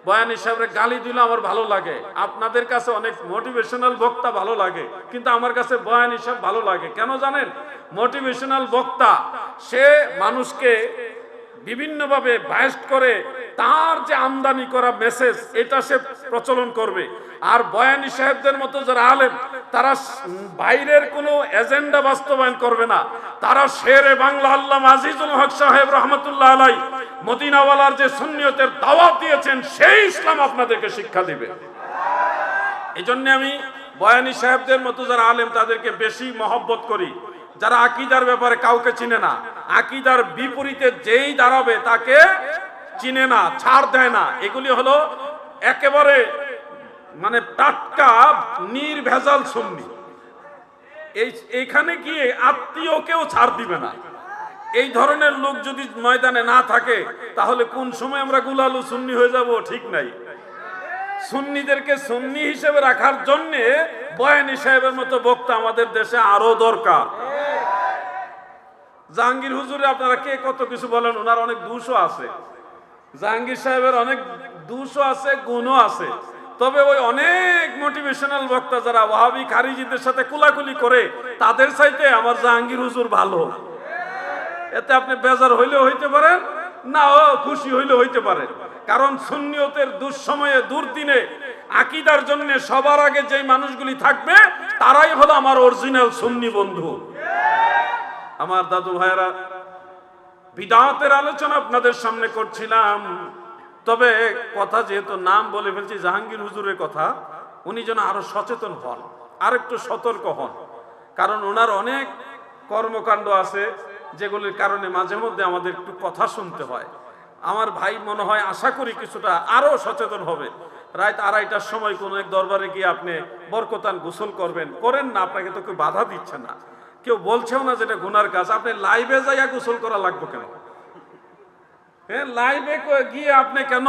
বয়ানী সাহেবের গালি দিলে আমার ভালো লাগে, আপনাদের কাছে অনেক মোটিভেশনাল বক্তা ভালো লাগে, কিন্তু আমার কাছে বয়ানী সাহেব ভালো লাগে। কেন জানেন? মোটিভেশনাল বক্তা সে মানুষকে বিভিন্নভাবে বায়াস্ট করে তার যে আমদানি করা মেসেজ এটা সে প্রচলন করবে। আর বয়ানী সাহেবদের মতো যারা আলেম তারা বাইরের কোনো এজেন্ডা বাস্তবায়ন করবে না। তারা শেরে বাংলা আল্লামা আজিজুল হক সাহেব রহমতুল্লাহ আলাই মদিনাওয়ালার যে সুন্নিয়তের দাওয়াত দিয়েছেন সেই ইসলাম আপনাদেরকে শিক্ষা দিবে। এই জন্য আমি বয়ানী সাহেবদের মতো যারা আলেম তাদেরকে বেশি মহব্বত করি। যারা আকীদার ব্যাপারে কাউকে চিনে না, আকীদার বিপরীতে যেই দাঁড়াবে তাকে চিনে না, ছাড় দেয় না, এগুলি হলো একেবারে মানে টাটকা নির্ভেজাল সুন্নি। এইখানে গিয়ে আত্মীয়কেও ছাড় দিবে না। এই ধরনের লোক যদি ময়দানে না থাকে তাহলে কোন সময় আমরা গুলালু সুন্নি হয়ে যাব ঠিক নাই। সুন্নিদেরকে সুন্নি হিসেবে রাখার জন্য বয়ানী সাহেবের মতো বক্তা আমাদের দেশে আরো দরকার। জাহাঙ্গীর হুজুরে আপনারা কে কত কিছু বলেন, ওনার অনেক দোষও আছে। জাহাঙ্গীর সাহেবের অনেক দোষও আছে, গুণও আছে। তবে ওই অনেক মোটিভেশনাল বক্তা যারা ওয়াহাবি খারিজিদের সাথে কুলাকুলি করে তাদের চাইতে আমার জাহাঙ্গীর হুজুর ভালো। এতে আপনি বেজার হইলেও হইতে পারেন, না খুশি হইলেও হইতে পারেন। কারণ সুন্নিয়তের দুঃসময়ে দুর্দিনে আকীদার জন্য সবার আগে যেই মানুষগুলি থাকবে তারাই হলো আমার অরিজিনাল সুন্নি বন্ধু। আমার দাদু ভাইরা, বিদআতের আলোচনা আপনাদের সামনে করছিলাম। তবে কথা যেহেতু নাম বলে ফেলছি জাহাঙ্গীর হুজুরের কথা, উনি যেন আরো সচেতন হন, আর একটু সতর্ক হন। কারণ ওনার অনেক কর্মকাণ্ড আছে যেগুলির কারণে মাঝে মধ্যে আমাদের একটু কথা শুনতে হয়। আমার ভাই মনে হয় আশা করি কিছুটা আরো সচেতন হবে। রাত 2:30টার সময় কোনো এক দরবারে গিয়ে আপনি বরকতান গোসল করবেন, করেন না, আপনাকে তো কেউ বাধা দিচ্ছে না, কেউ বলছেও না যেটা গুনার কাজ। আপনি লাইভে যাইয়া গোসল করা লাগবে কেন? হ্যাঁ, লাইভে গিয়ে আপনি কেন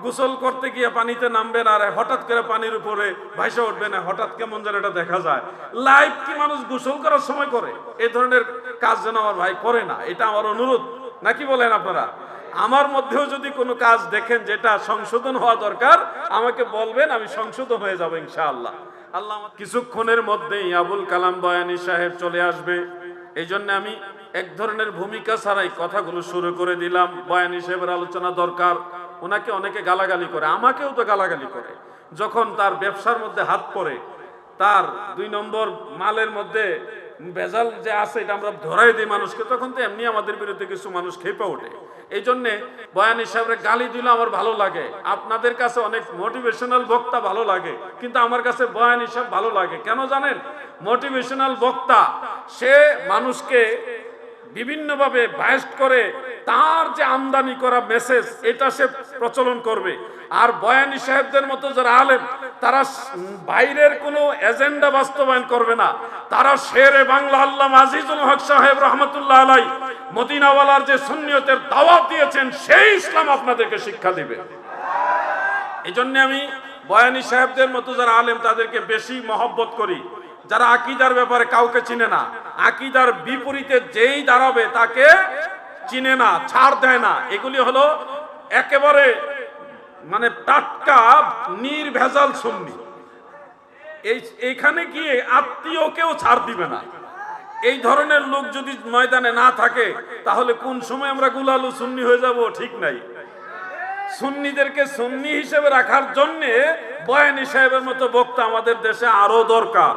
গোসল করতে গিয়ে পানিতে নামবেন আর হঠাৎ করে পানির উপরে ভাইসা উঠবেন? হঠাৎ কেমন যেন এটা দেখা যায়। লাইভ কি মানুষ গোসল করার সময় করে? এই ধরনের কাজ যেন আমার ভাই করে না, এটা আমার অনুরোধ। নাকি বলেন আপনারা? আমার মধ্যেও যদি কোনো কাজ দেখেন যেটা সংশোধন হওয়া দরকার আমাকে বলবেন, আমি সংশোধন হয়ে যাবো ইনশাআল্লাহ। আল্লাহ কিছুক্ষণের মধ্যেই আবুল কালাম বয়ানী সাহেব চলে আসবে। এই জন্য আমি এক ধরনের ভূমিকা ছাড়াই কথাগুলো শুরু করে দিলাম। বয়ানী সাহেবের আলোচনা দরকার। ওনাকে অনেকে গালাগালি করে, আমাকেও তো গালাগালি করে। যখন তার ব্যবসার মধ্যে হাত পড়ে, তার 2 নম্বর মালের মধ্যে ভেজাল যে আছে এটা আমরা ধরাই দিই মানুষকে, তখন তো এমনি আমাদের বিরুদ্ধে কিছু মানুষ খেপে ওঠে। এই জন্যে বয়ানী সাহেবের গালি দিলে আমার ভালো লাগে, আপনাদের কাছে অনেক মোটিভেশনাল বক্তা ভালো লাগে, কিন্তু আমার কাছে বয়ানী সাহেব ভালো লাগে। কেন জানেন? মোটিভেশনাল বক্তা সে মানুষকে বিভিন্নভাবে বায়াস্ট করে তার যে আমদানি করা মেসেজ এটা সে প্রচলন করবে। আর বয়ানী সাহেবদের মতো যারা আলেম তারা বাইরের কোনো এজেন্ডা বাস্তবায়ন করবে না। তারা শেরে বাংলা আল্লামা আজিজুল হক সাহেব রহমতুল্লাহ আলাই মদিনাওয়ালার যে সুন্নিয়তের দাওয়াত দিয়েছেন সেই ইসলাম আপনাদেরকে শিক্ষা দিবে। এই জন্য আমি বয়ানী সাহেবদের মতো যারা আলেম তাদেরকে বেশি মহব্বত করি। যারা আকীদার ব্যাপারে কাউকে চিনে না, আকীদার বিপরীতে যেই দাঁড়াবে তাকে চিনে না, ছাড় দেয় না, এগুলি হলো একেবারে মানে টাটকা নির্ভেজাল সুন্নি। এইখানে গিয়ে আত্মীয়কেও ছাড় দিবে না। এই ধরনের লোক যদি ময়দানে না থাকে তাহলে কোন সময় আমরা গুলালু সুন্নি হয়ে যাব ঠিক নাই। সুন্নিদেরকে সুন্নি হিসেবে রাখার জন্য বয়ানী সাহেবের মতো বক্তা আমাদের দেশে আরো দরকার।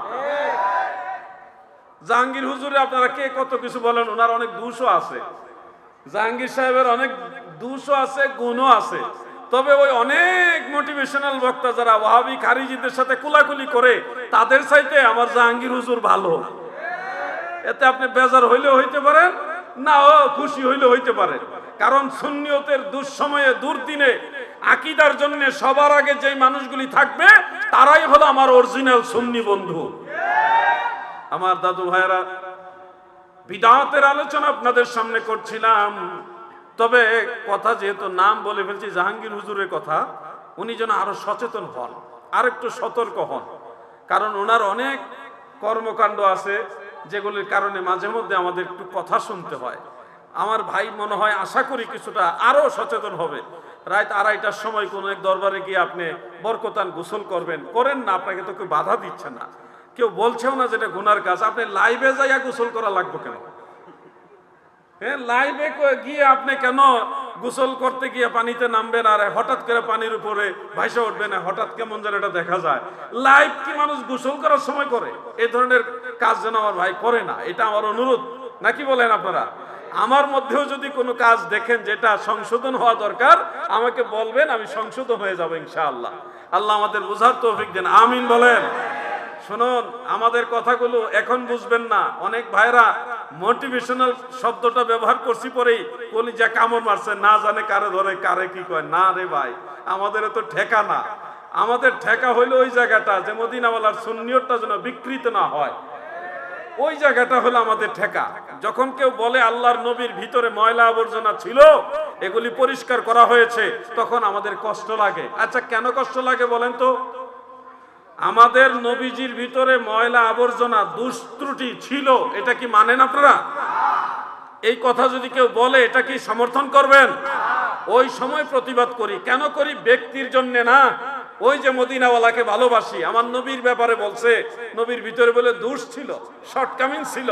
জাহাঙ্গীর হুজুরে আপনারা কে কত কিছু বলেন, ওনার অনেক দোষও আছে। জাহাঙ্গীর সাহেবের অনেক দোষও আছে, গুণও আছে। তবে ওই অনেক মোটিভেশনাল বক্তা যারা ওয়াহাবি খারিজিদের সাথে কুলাকুলি করে তাদের চাইতে আমার জাহাঙ্গীর হুজুর ভালো। এতে আপনি বেজার হইলেও হইতে পারেন, না খুশি হইলেও হইতে পারেন। কারণ সুন্নিয়তের দুঃসময়ে দুর্দিনে আকীদার জন্য সবার আগে যেই মানুষগুলি থাকবে তারাই হলো আমার অরিজিনাল সুন্নি বন্ধু। আমার দাদু ভাইরা, বিদআতের আলোচনা আপনাদের সামনে করছিলাম। তবে কথা যেহেতু নাম বলে ফেলছি জাহাঙ্গীর হুজুরের কথা, উনি যেন আরো সচেতন হন, আর একটু সতর্ক হন। কারণ ওনার অনেক কর্মকাণ্ড আছে যেগুলির কারণে মাঝে মধ্যে আমাদের একটু কথা শুনতে হয়। আমার ভাই মনে হয় আশা করি কিছুটা আরো সচেতন হবে। রাত 2:30টার সময় কোন এক দরবারে গিয়ে আপনি বরকতান গোসল করবেন, করেন না, আপনাকে তো কেউ বাধা দিচ্ছে না, কেউ বলছেও না যেটা গুনার কাজ। আপনি লাইভে যাইয়া গোসল করা লাগবে কেন? হ্যাঁ, লাইভে গিয়ে আপনি কেন গোসল করতে গিয়ে পানিতে নামবেন আর হঠাৎ করে পানির উপরে ভাসে উঠবেন? হঠাৎ কেমন যেন এটা দেখা যায়। লাইভ কি মানুষ গোসল করার সময় করে? এই ধরনের কাজ যেন আমার ভাই করে না, এটা আমার অনুরোধ। নাকি বলেন আপনারা? আমার মধ্যেও যদি কোনো কাজ দেখেন যেটা সংশোধন হওয়া দরকার, আমাকে বলবেন, আমি সংশোধন হয়ে যাব ইনশাআল্লাহ। আল্লাহ আমাদের বোঝার তৌফিক দেন, আমিন বলেন। শুনুন, আমাদের কথাগুলো এখন বুঝবেন না। অনেক ভাইরা মোটিভেশনাল শব্দটা ব্যবহার করছি পরেই কলিজা কামড় মারছে, না জানে কারে ধরে কারে কি কয়। না রে ভাই, আমাদের তো ঠেকা না। আমাদের ঠেকা হইলো ওই জায়গাটা যে মদিনাওয়ালার সুন্নিয়তটা যেন বিকৃত না হয়, ওই জায়গাটা হলো আমাদের ঠেকা। যখন কেউ বলে আল্লাহর নবীর ভিতরে ময়লা আবর্জনা ছিল, এগুলি পরিষ্কার করা হয়েছে, তখন আমাদের কষ্ট লাগে। আচ্ছা, কেন কষ্ট লাগে বলেন তো? আমাদের নবীজির ভিতরে ময়লা আবর্জনা দুষ্ত্রুটি ছিল, এটা কি মানেন আপনারা? এই কথা যদি কেউ বলে, এটা কি সমর্থন করবেন? ওই সময় প্রতিবাদ করি। কেন করি? ব্যক্তির জন্য না। ওই যে মদিনাওয়ালাকে ভালোবাসি, আমার নবীর ব্যাপারে বলছে, নবীর ভিতরে বলে দোষ ছিল, শর্টকামিং ছিল,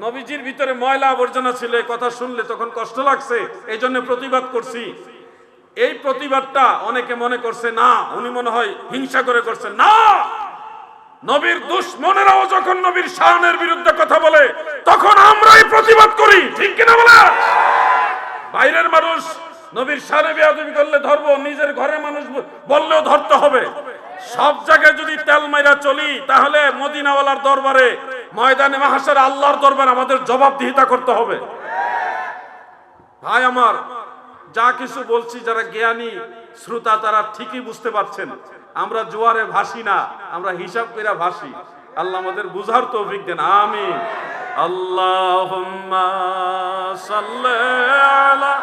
নবীজির ভিতরে ময়লা আবর্জনা ছিল। এই কথা শুনলে তখন কষ্ট লাগছে, এই জন্য প্রতিবাদ করছি। এই প্রতিবাদটা অনেকে মনে করছে না, উনি মনে হয় হিংসা করে করছেন। না, নবীর দুশমনেরাও যখন নবীর শানের বিরুদ্ধে কথা বলে, তখন আমরাই প্রতিবাদ করি, ঠিক কিনা বলে? বাইরের মানুষ নবীর শানে বেয়াদবি করলে ধরবো, নিজের ঘরের মানুষ বললেও ধরতে হবে। সব জায়গায় যদি তেল মাইরা চলি, তাহলে মদিনাওয়ালার দরবারে, ময়দানে মাহশারে আল্লাহর দরবারে আমাদের জবাবদিহিতা করতে হবে। ভাই আমার, যা কিছু বলছি, যারা জ্ঞানী শ্রোতা তারা ঠিকই বুঝতে পারছেন। আমরা জোয়ারে ভাসি না, আমরা হিসাব করে ভাসি। আল্লাহ আমাদের বুঝার তৌফিক দেন, আমিন। আল্লাহুম্মা সাল্লি আলা